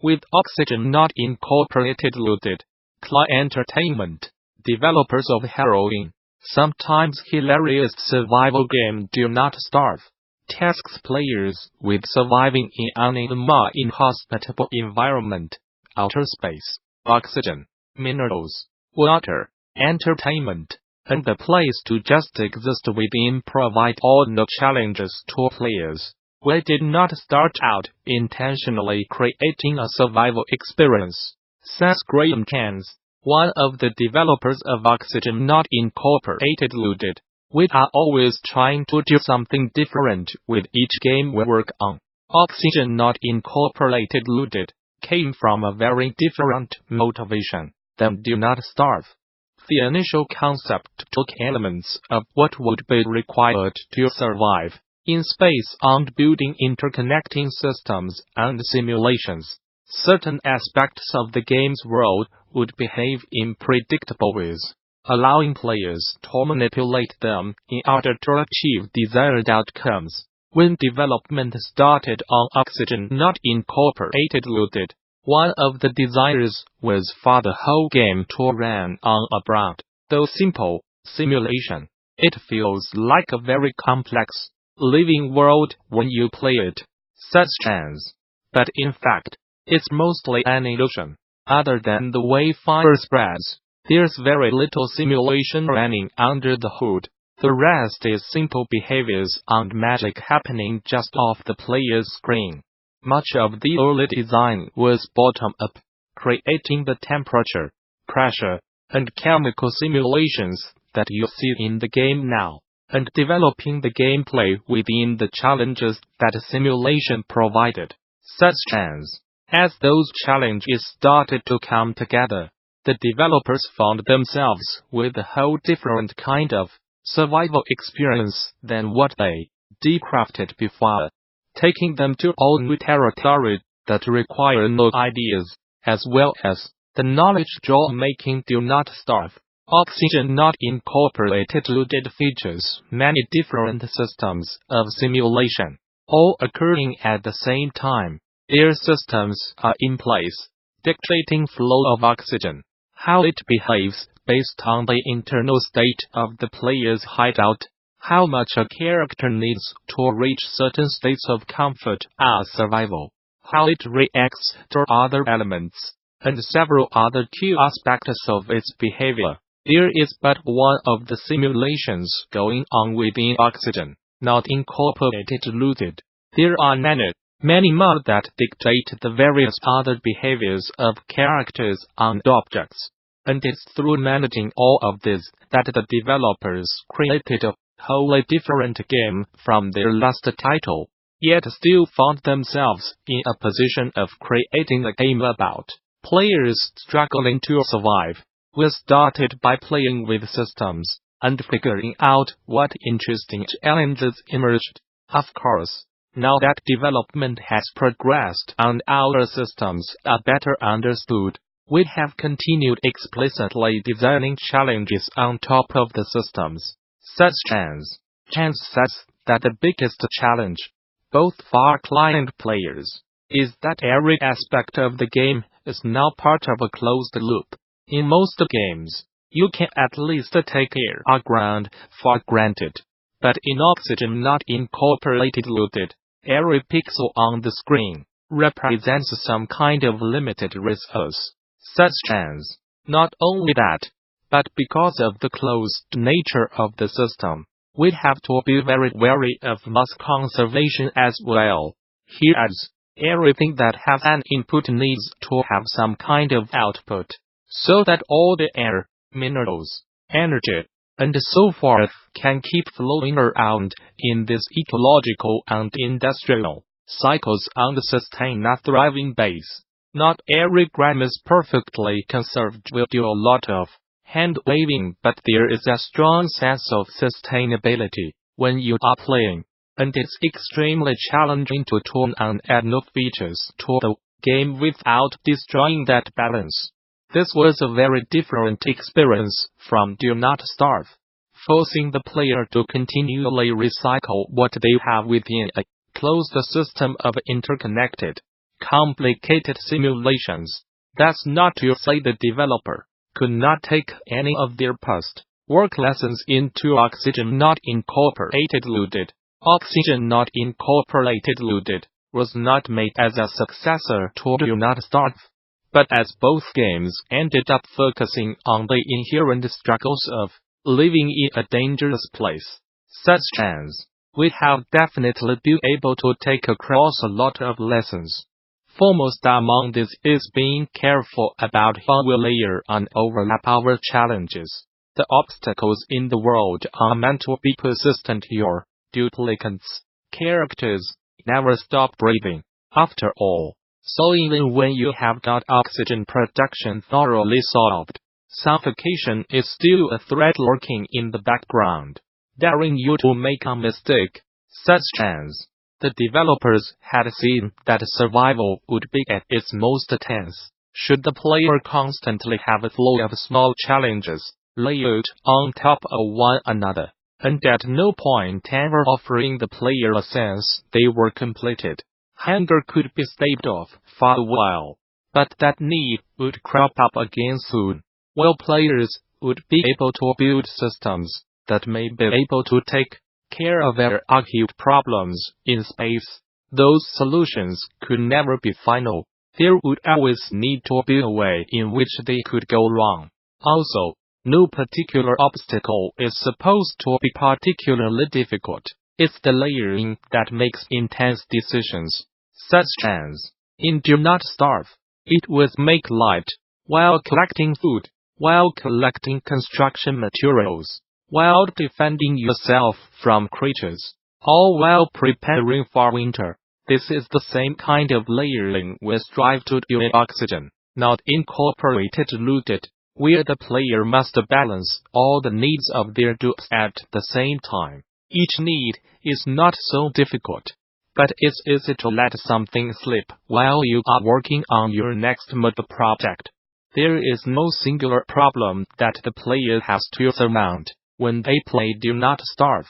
With Oxygen Not Incorporated loaded, Klei Entertainment, developers of harrowing, sometimes hilarious survival game Do Not Starve, tasks players with surviving in an inhospitable environment, outer space, oxygen, minerals, water, entertainment, and the place to just exist within provide all the challenges to players. We did not start out intentionally creating a survival experience, says Duplicants, one of the developers of Oxygen Not Incorporated loaded. We are always trying to do something different with each game we work on. Oxygen Not Incorporated loaded came from a very different motivation than Do Not Starve. The initial concept took elements of what would be required to survive in space and building interconnecting systems and simulations. Certain aspects of the game's world would behave in predictable ways, allowing players to manipulate them in order to achieve desired outcomes. When development started on Oxygen Not Incorporated loaded, one of the desires was for the whole game to run on a broad, though simple, simulation. It feels like a very complex, living world when you play it, says Chance. But in fact, it's mostly an illusion. Other than the way fire spreads, there's very little simulation running under the hood. The rest is simple behaviors and magic happening just off the player's screen. Much of the early design was bottom-up, creating the temperature, pressure, and chemical simulations that you see in the game now, and developing the gameplay within the challenges that simulation provided, says Chance. As those challenges started to come together, the developers found themselves with a whole different kind of survival experience than what they crafted before, taking them to all new territory that require new ideas, as well as the knowledge draw making Do Not Starve. Oxygen Not Incorporated loaded features many different systems of simulation, all occurring at the same time. Their systems are in place, dictating flow of oxygen, how it behaves based on the internal state of the player's hideout, how much a character needs to reach certain states of comfort or survival, how it reacts to other elements, and several other key aspects of its behavior. There is but one of the simulations going on within Oxygen Not Incorporated loaded. There are many more that dictate the various other behaviors of characters and objects, and it's through managing all of this that the developers created a wholly different game from their last title, yet still found themselves in a position of creating a game about players struggling to survive. We started by playing with systems and figuring out what interesting challenges emerged. Of course, now that development has progressed and our systems are better understood, we have continued explicitly designing challenges on top of the systems, says Chance. Chance says that the biggest challenge, both for client players, is that every aspect of the game is now part of a closed loop. In most games, you can at least take air or ground for granted, but in Oxygen Not Incorporated loaded, every pixel on the screen represents some kind of limited resource, says Chance. Not only that, but because of the closed nature of the system, we have to be very wary of mass conservation as well. He adds, everything that has an input needs to have some kind of output, so that all the air, minerals, energy, and so forth can keep flowing around in these ecological and industrial cycles and sustain a thriving base. Not every gram is perfectly conserved. Will do a lot of hand-waving, but there is a strong sense of sustainability when you are playing, and it's extremely challenging to tune and add new features to the game without destroying that balance. This was a very different experience from Do Not Starve, forcing the player to continually recycle what they have within a closed system of interconnected, complicated simulations. That's not to say the developer could not take any of their past work lessons into Oxygen Not Incorporated Loaded. Oxygen Not Incorporated Loaded was not made as a successor to Do Not Starve, but as both games ended up focusing on the inherent struggles of living in a dangerous place, such as we have definitely been able to take across a lot of lessons. Foremost among these is being careful about how we layer and overlap our challenges. The obstacles in the world are meant to be persistent. Your Duplicants characters never stop breathing, after all. So even when you have got oxygen production thoroughly solved, suffocation is still a threat lurking in the background, daring you to make a mistake, such as the developers had seen that survival would be at its most tense should the player constantly have a flow of small challenges layered on top of one another, and at no point ever offering the player a sense they were completed. Hunger could be staved off for a while, but that need would crop up again soon, while players would be able to build systems that may be able to take care of their acute problems in space. Those solutions could never be final. There would always need to be a way in which they could go wrong. Also, no particular obstacle is supposed to be particularly difficult. It's the layering that makes intense decisions, such as, in Do Not Starve, it was make light, while collecting food, while collecting construction materials, while defending yourself from creatures, all while preparing for winter. This is the same kind of layering we strive to do in Oxygen Not Incorporated Loaded, where the player must balance all the needs of their dupes at the same time. Each need is not so difficult, but it's easy to let something slip while you are working on your next megaproject. There is no singular problem that the player has to surmount when they play Do Not Starve,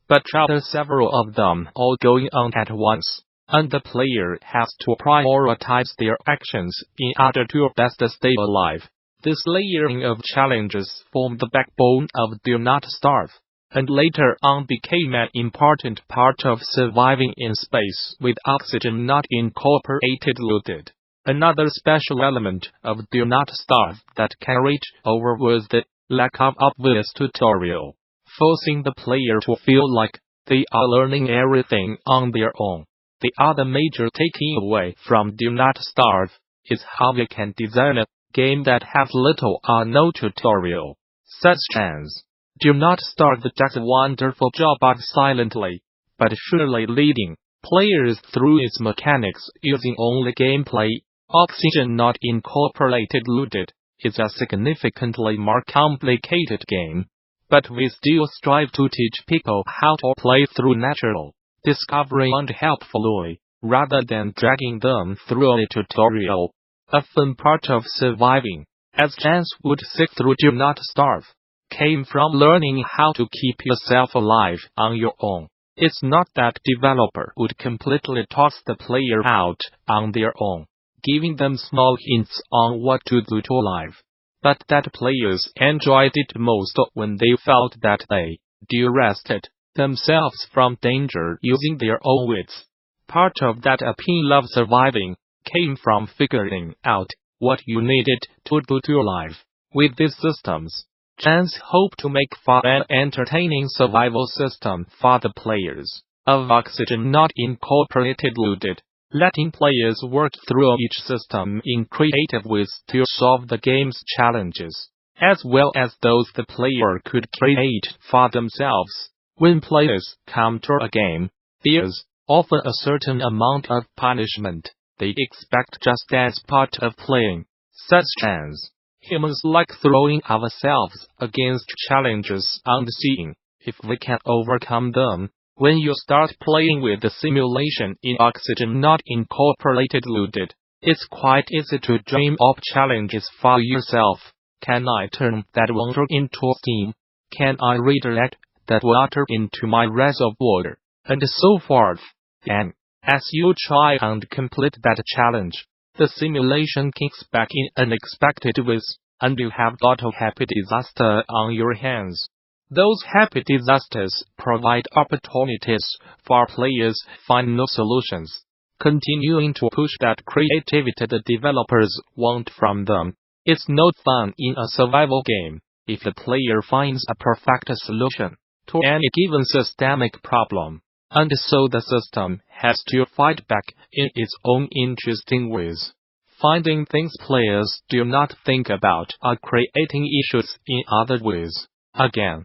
but rather several of them all going on at once, and the player has to prioritize their actions in order to best stay alive. This layering of challenges formed the backbone of Do Not Starve, and later on became an important part of surviving in space with Oxygen Not Incorporated Loaded. Another special element of Do Not Starve that carried over was the lack of obvious tutorial, forcing the player to feel like they are learning everything on their own. The other major takeaway from Do Not Starve is how you can design a game that has little or no tutorial, such as Do Not Starve does a wonderful job of silently, but surely leading players through its mechanics using only gameplay. Oxygen Not Incorporated Loaded is a significantly more complicated game, but we still strive to teach people how to play through natural discovery and helpfully, rather than dragging them through a tutorial. A fun part of surviving, as Jans would sit through Do Not Starve, came from learning how to keep yourself alive on your own. It's not that developer would completely toss the player out on their own, giving them small hints on what to do to live, but that players enjoyed it most when they felt that they de-arrested themselves from danger using their own wits. Part of that appeal of surviving came from figuring out what you needed to do to live. With these systems, Jans hoped to make for an entertaining survival system for the players of Oxygen Not Incorporated Loaded, letting players work through each system in creative ways to solve the game's challenges, as well as those the player could create for themselves. When players come to a game, there's often a certain amount of punishment they expect just as part of playing, such as humans like throwing ourselves against challenges and seeing if we can overcome them. When you start playing with the simulation in Oxygen Not Incorporated Loaded, it's quite easy to dream up challenges for yourself. Can I turn that water into steam? Can I redirect that water into my reservoir? And so forth. As you try and complete that challenge, the simulation kicks back in unexpected ways, and you have got a happy disaster on your hands. Those happy disasters provide opportunities for players to find new solutions, continuing to push that creativity the developers want from them. It's no fun in a survival game if the player finds a perfect solution to any given systemic problem, and so the system has to fight back in its own interesting ways, finding things players do not think about or creating issues in other ways. Again,